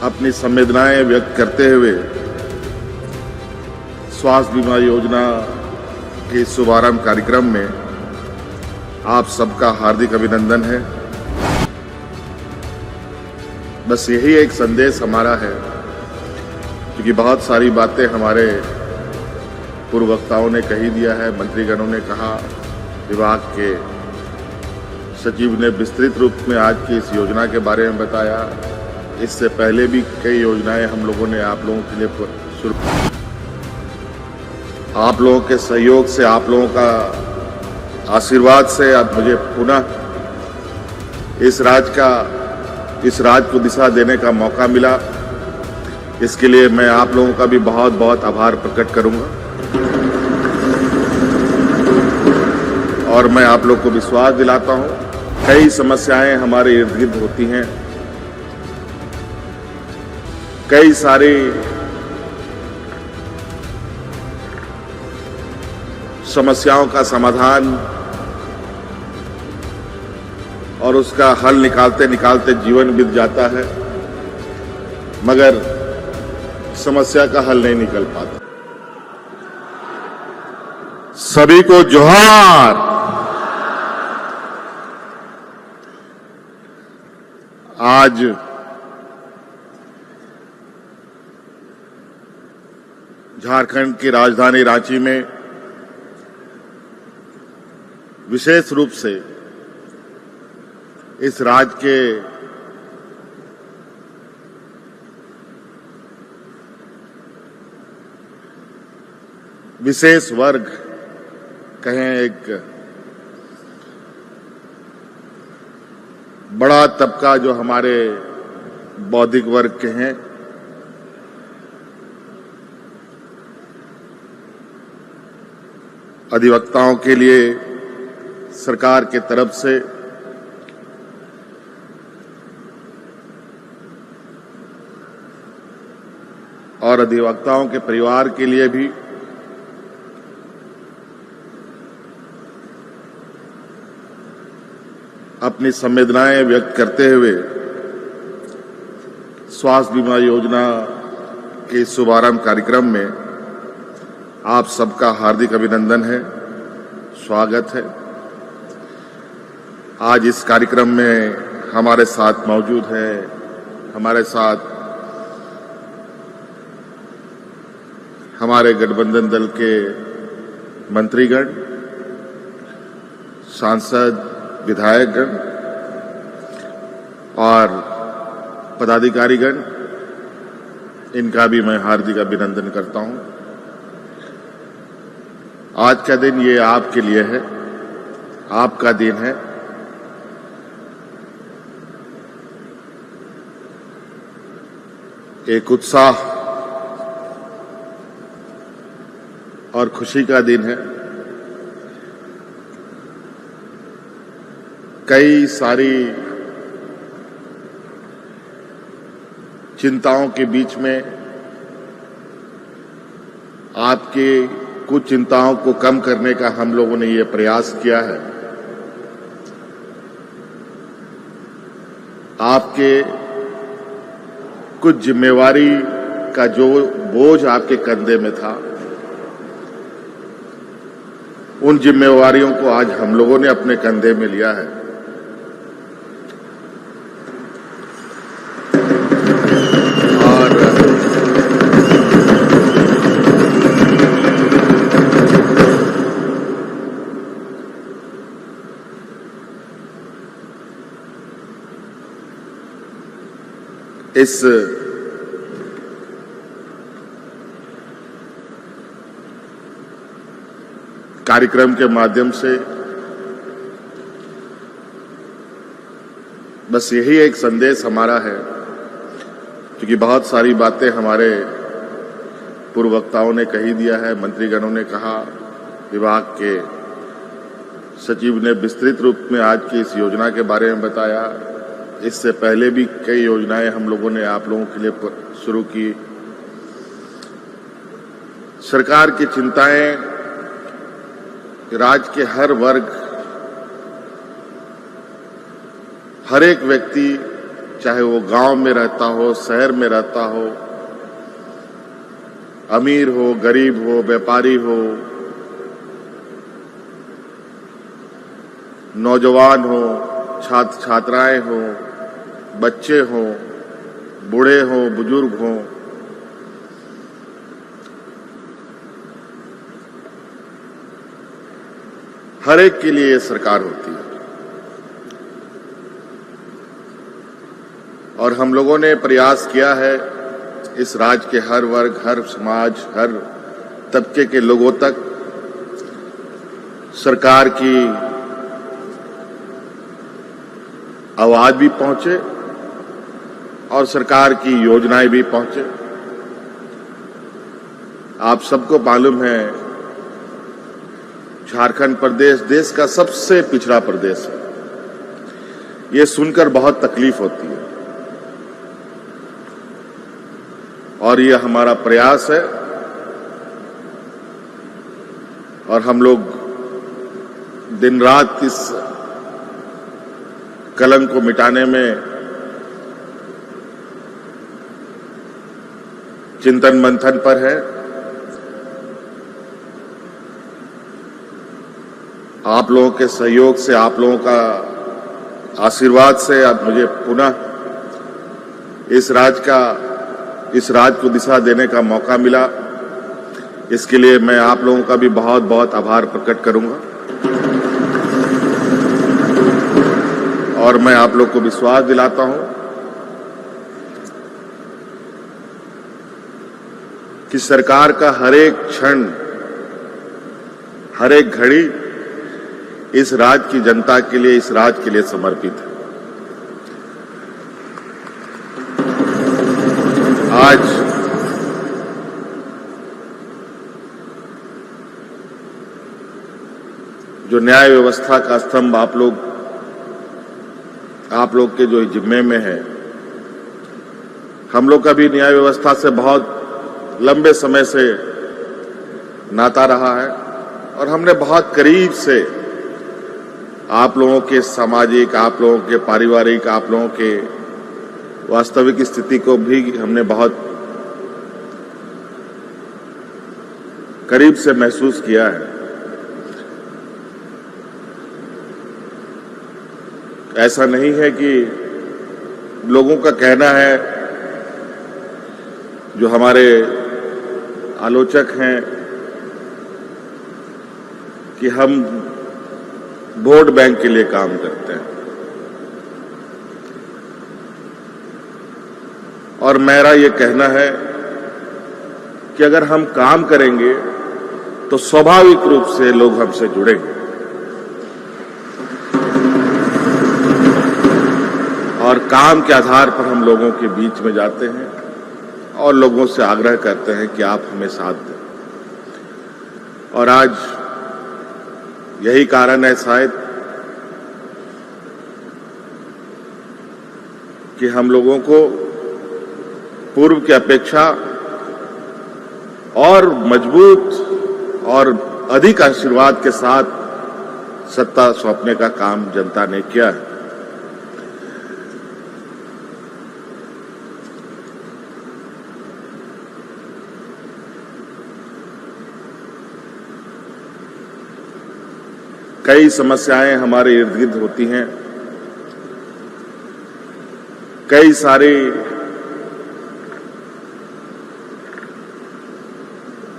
अपनी संवेदनाएं व्यक्त करते हुए स्वास्थ्य बीमा योजना के शुभारंभ कार्यक्रम में आप सबका हार्दिक अभिनंदन है। बस यही एक संदेश हमारा है, क्योंकि बहुत सारी बातें हमारे पूर्व वक्ताओं ने कही दिया है, मंत्रीगणों ने कहा, विभाग के सचिव ने विस्तृत रूप में आज की इस योजना के बारे में बताया। इससे पहले भी कई योजनाएं हम लोगों ने आप लोगों के लिए शुरू की। आप लोगों के सहयोग से, आप लोगों का आशीर्वाद से अब मुझे पुनः इस राज्य को दिशा देने का मौका मिला। इसके लिए मैं आप लोगों का भी बहुत बहुत आभार प्रकट करूंगा और मैं आप लोग को विश्वास दिलाता हूं, कई समस्याएं हमारे इर्द गिर्द होती हैं, कई सारी समस्याओं का समाधान और उसका हल निकालते निकालते जीवन बीत जाता है, मगर समस्या का हल नहीं निकल पाता। सभी को जोहार। आज झारखंड की राजधानी रांची में विशेष रूप से इस राज्य के विशेष वर्ग कहें, एक बड़ा तबका जो हमारे बौद्धिक वर्ग के हैं, अधिवक्ताओं के लिए सरकार के तरफ से और अधिवक्ताओं के परिवार के लिए भी अपनी संवेदनाएं व्यक्त करते हुए स्वास्थ्य बीमा योजना के शुभारंभ कार्यक्रम में आप सबका हार्दिक अभिनंदन है, स्वागत है। आज इस कार्यक्रम में हमारे साथ मौजूद है, हमारे साथ हमारे गठबंधन दल के मंत्रीगण, सांसद, विधायकगण और पदाधिकारीगण, इनका भी मैं हार्दिक अभिनंदन करता हूं। आज का दिन ये आपके लिए है, आपका दिन है। एक उत्साह और खुशी का दिन है। कई सारी चिंताओं के बीच में आपकी कुछ चिंताओं को कम करने का हम लोगों ने ये प्रयास किया है। आपके कुछ जिम्मेवारी का जो बोझ आपके कंधे में था, उन जिम्मेवारियों को आज हम लोगों ने अपने कंधे में लिया है। और इस कार्यक्रम के माध्यम से बस यही एक संदेश हमारा है, क्योंकि बहुत सारी बातें हमारे पूर्व वक्ताओं ने कही दिया है, मंत्रीगणों ने कहा, विभाग के सचिव ने विस्तृत रूप में आज की इस योजना के बारे में बताया। इससे पहले भी कई योजनाएं हम लोगों ने आप लोगों के लिए शुरू की। सरकार की चिंताएं राज्य के हर वर्ग, हर एक व्यक्ति, चाहे वो गांव में रहता हो, शहर में रहता हो, अमीर हो, गरीब हो, व्यापारी हो, नौजवान हो, छात्र छात्राएं हो, बच्चे हो, बूढ़े हो, बुजुर्ग हो, हर एक के लिए ये सरकार होती है। और हम लोगों ने प्रयास किया है इस राज्य के हर वर्ग, हर समाज, हर तबके के लोगों तक सरकार की आवाज भी पहुंचे और सरकार की योजनाएं भी पहुंचे। आप सबको मालूम है झारखंड प्रदेश देश का सबसे पिछड़ा प्रदेश है। ये सुनकर बहुत तकलीफ होती है और ये हमारा प्रयास है और हम लोग दिन रात इस कलंक को मिटाने में चिंतन मंथन पर है। आप लोगों के सहयोग से, आप लोगों का आशीर्वाद से अब मुझे पुनः इस राज्य को दिशा देने का मौका मिला। इसके लिए मैं आप लोगों का भी बहुत बहुत आभार प्रकट करूंगा और मैं आप लोग को विश्वास दिलाता हूं कि सरकार का हर एक क्षण, हर एक घड़ी इस राज्य की जनता के लिए, इस राज्य के लिए समर्पित है। आज जो न्याय व्यवस्था का स्तंभ आप लोग के जो जिम्मे में है, हम लोग का भी न्याय व्यवस्था से बहुत लंबे समय से नाता रहा है और हमने बहुत करीब से आप लोगों के सामाजिक, आप लोगों के पारिवारिक, आप लोगों के वास्तविक स्थिति को भी हमने बहुत करीब से महसूस किया है। ऐसा नहीं है कि लोगों का कहना है, जो हमारे आलोचक हैं, कि हम वोट बैंक के लिए काम करते हैं। और मेरा ये कहना है कि अगर हम काम करेंगे तो स्वाभाविक रूप से लोग हमसे जुड़ेंगे और काम के आधार पर हम लोगों के बीच में जाते हैं और लोगों से आग्रह करते हैं कि आप हमें साथ दें। और आज यही कारण है शायद कि हम लोगों को पूर्व की अपेक्षा और मजबूत और अधिक आशीर्वाद के साथ सत्ता सौंपने का काम जनता ने किया है। कई समस्याएं हमारे इर्द गिर्द होती हैं, कई सारी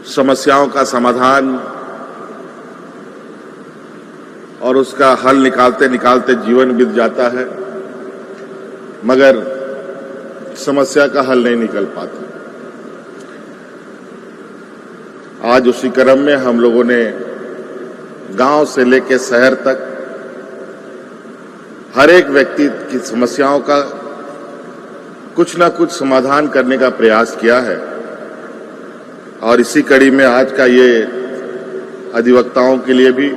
समस्याओं का समाधान और उसका हल निकालते निकालते जीवन बीत जाता है, मगर समस्या का हल नहीं निकल पाता। आज उसी क्रम में हम लोगों ने गांव से लेकर शहर तक हर एक व्यक्ति की समस्याओं का कुछ ना कुछ समाधान करने का प्रयास किया है। और इसी कड़ी में आज का ये अधिवक्ताओं के लिए भी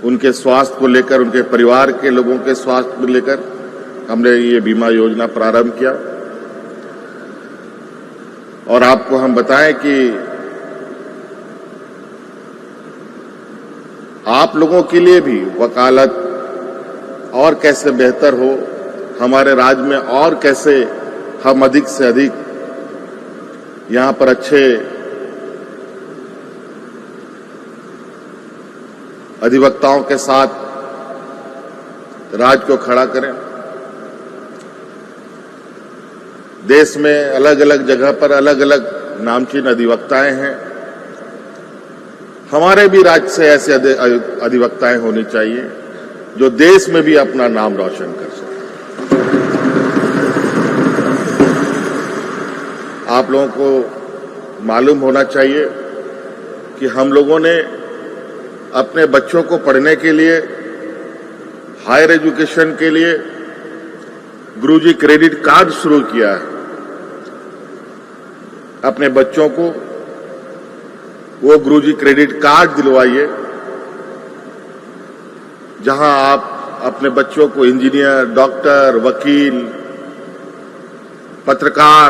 उनके स्वास्थ्य को लेकर, उनके परिवार के लोगों के स्वास्थ्य को लेकर हमने ये बीमा योजना प्रारंभ किया। और आपको हम बताएं कि आप लोगों के लिए भी वकालत, और कैसे बेहतर हो, हमारे राज्य में और कैसे हम अधिक से अधिक यहां पर अच्छे अधिवक्ताओं के साथ राज्य को खड़ा करें। देश में अलग अलग जगह पर अलग अलग नामचीन अधिवक्ताएं हैं। हमारे भी राज्य से ऐसे अधिवक्ताएं होनी चाहिए जो देश में भी अपना नाम रोशन कर सके। आप लोगों को मालूम होना चाहिए कि हम लोगों ने अपने बच्चों को पढ़ने के लिए, हायर एजुकेशन के लिए गुरुजी क्रेडिट कार्ड शुरू किया है। अपने बच्चों को वो गुरुजी क्रेडिट कार्ड दिलवाइए, जहां आप अपने बच्चों को इंजीनियर, डॉक्टर, वकील, पत्रकार,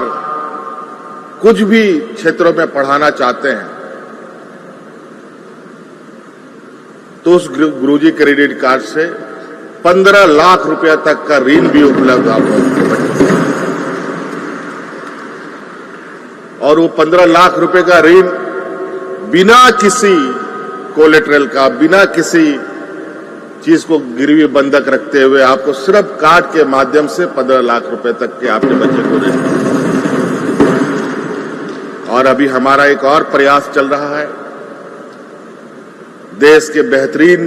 कुछ भी क्षेत्रों में पढ़ाना चाहते हैं तो उस गुरुजी क्रेडिट कार्ड से 15 लाख रुपया तक का ऋण भी उपलब्ध आप लोगों के बच्चों को। और वो 15 लाख रुपए का ऋण बिना किसी कोलेटरल का, बिना किसी चीज को गिरवी बंधक रखते हुए आपको सिर्फ कार्ड के माध्यम से 15 लाख रुपए तक के आपके बच्चे को ऋण। और अभी हमारा एक और प्रयास चल रहा है, देश के बेहतरीन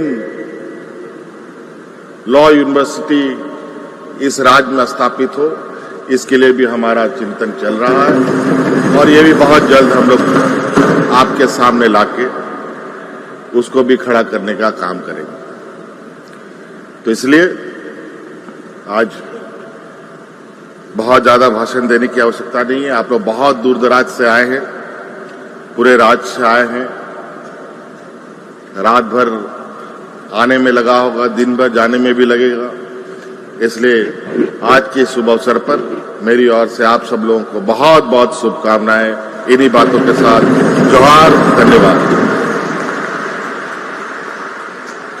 लॉ यूनिवर्सिटी इस राज्य में स्थापित हो, इसके लिए भी हमारा चिंतन चल रहा है। और ये भी बहुत जल्द हम लोग आपके सामने लाके उसको भी खड़ा करने का काम करेंगे। तो इसलिए आज बहुत ज्यादा भाषण देने की आवश्यकता नहीं है। आप लोग बहुत दूर दराज से आए हैं, पूरे राज्य से आए हैं। रात भर आने में लगा होगा, दिन भर जाने में भी लगेगा। इसलिए आज के शुभ अवसर पर मेरी ओर से आप सब लोगों को बहुत बहुत शुभकामनाएं। इन्हीं बातों के साथ जोहार, धन्यवाद।